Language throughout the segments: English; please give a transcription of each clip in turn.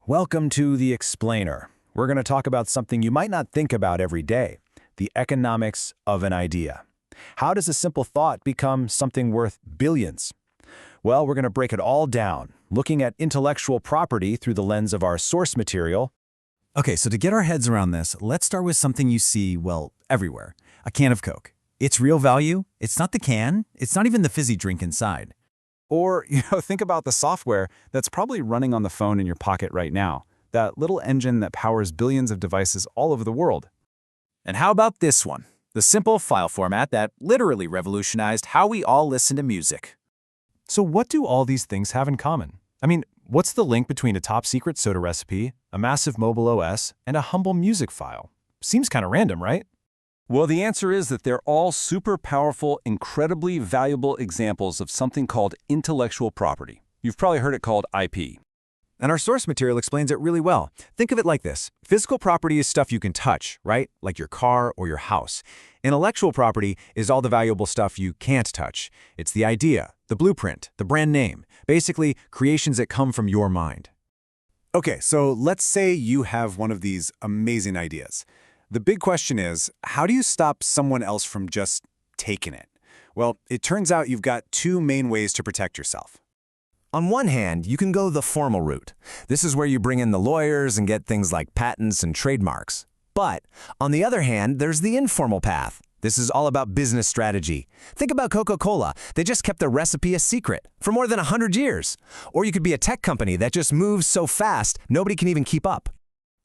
Welcome to The Explainer. We're going to talk about something you might not think about every day, the economics of an idea. How does a simple thought become something worth billions? Well, we're going to break it all down, looking at intellectual property through the lens of our source material. Okay, so to get our heads around this, let's start with something you see, well, everywhere. A can of Coke. Its real value, it's not the can, it's not even the fizzy drink inside. Or, think about the software that's probably running on the phone in your pocket right now, that little engine that powers billions of devices all over the world. And how about this one? The simple file format that literally revolutionized how we all listen to music. So what do all these things have in common? I mean, what's the link between a top-secret soda recipe, a massive mobile OS, and a humble music file? Seems kind of random, right? Well, the answer is that they're all super powerful, incredibly valuable examples of something called intellectual property. You've probably heard it called IP. And our source material explains it really well. Think of it like this. Physical property is stuff you can touch, right? Like your car or your house. Intellectual property is all the valuable stuff you can't touch. It's the idea, the blueprint, the brand name, basically creations that come from your mind. Okay, so let's say you have one of these amazing ideas. The big question is, how do you stop someone else from just taking it? Well, it turns out you've got two main ways to protect yourself. On one hand, you can go the formal route. This is where you bring in the lawyers and get things like patents and trademarks. But on the other hand, there's the informal path. This is all about business strategy. Think about Coca-Cola. They just kept the recipe a secret for more than 100 years. Or you could be a tech company that just moves so fast, nobody can even keep up.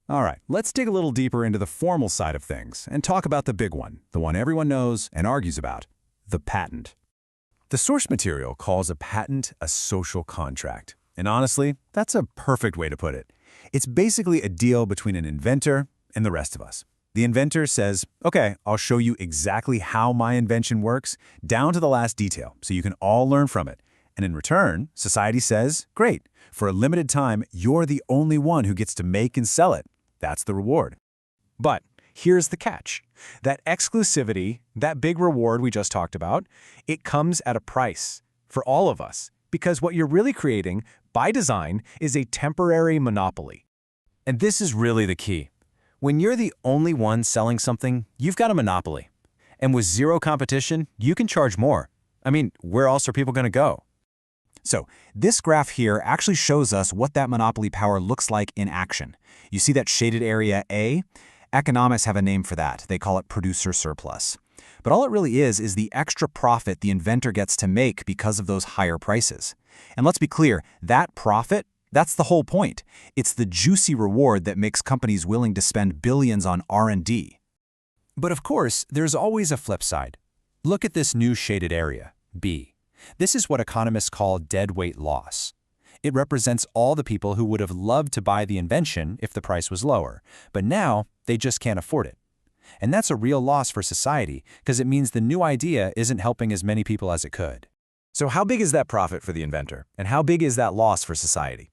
All right, let's dig a little deeper into the formal side of things and talk about the big one, the one everyone knows and argues about, the patent. The source material calls a patent a social contract. And honestly, that's a perfect way to put it. It's basically a deal between an inventor and the rest of us. The inventor says, okay, I'll show you exactly how my invention works, down to the last detail, so you can all learn from it. And in return, society says, great, for a limited time, you're the only one who gets to make and sell it. That's the reward. But here's the catch. That exclusivity, that big reward we just talked about, it comes at a price for all of us, because what you're really creating, by design, is a temporary monopoly. And this is really the key. When you're the only one selling something, you've got a monopoly. And with zero competition, you can charge more. I mean, where else are people going to go? So this graph here actually shows us what that monopoly power looks like in action. You see that shaded area A? Economists have a name for that. They call it producer surplus. But all it really is the extra profit the inventor gets to make because of those higher prices. And let's be clear, that profit, that's the whole point. It's the juicy reward that makes companies willing to spend billions on R&D. But of course, there's always a flip side. Look at this new shaded area, B. This is what economists call deadweight loss. It represents all the people who would have loved to buy the invention if the price was lower, but now they just can't afford it. And that's a real loss for society because it means the new idea isn't helping as many people as it could. So how big is that profit for the inventor? And how big is that loss for society?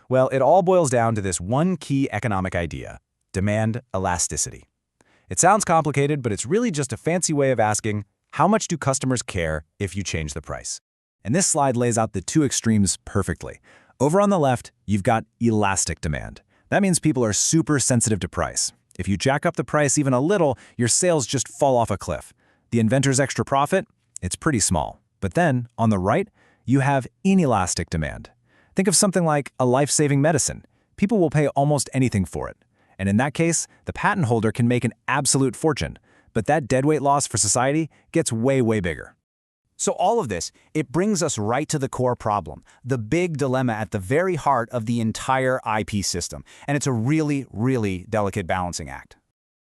Well, it all boils down to this one key economic idea: demand elasticity. It sounds complicated, but it's really just a fancy way of asking, how much do customers care if you change the price? And this slide lays out the two extremes perfectly. Over on the left, you've got elastic demand. That means people are super sensitive to price. If you jack up the price even a little, your sales just fall off a cliff. The inventor's extra profit? It's pretty small. But then, on the right, you have inelastic demand. Think of something like a life-saving medicine. People will pay almost anything for it. And in that case, the patent holder can make an absolute fortune. But that deadweight loss for society gets way, way bigger. So all of this, it brings us right to the core problem, the big dilemma at the very heart of the entire IP system. And it's a really, really delicate balancing act.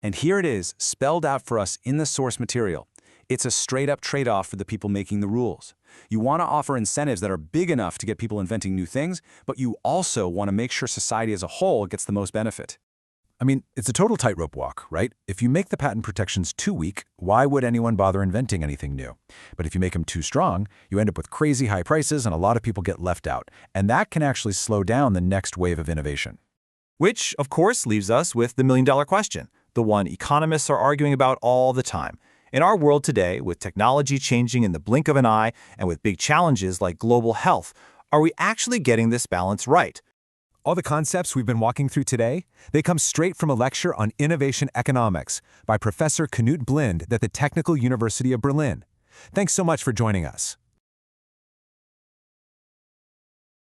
And here it is, spelled out for us in the source material. It's a straight-up trade-off for the people making the rules. You want to offer incentives that are big enough to get people inventing new things, but you also want to make sure society as a whole gets the most benefit. I mean, it's a total tightrope walk, right? If you make the patent protections too weak, why would anyone bother inventing anything new? But if you make them too strong, you end up with crazy high prices and a lot of people get left out. And that can actually slow down the next wave of innovation. Which, of course, leaves us with the million-dollar question, the one economists are arguing about all the time. In our world today, with technology changing in the blink of an eye and with big challenges like global health, are we actually getting this balance right? All the concepts we've been walking through today, they come straight from a lecture on innovation economics by Professor Knut Blind at the Technical University of Berlin. Thanks so much for joining us.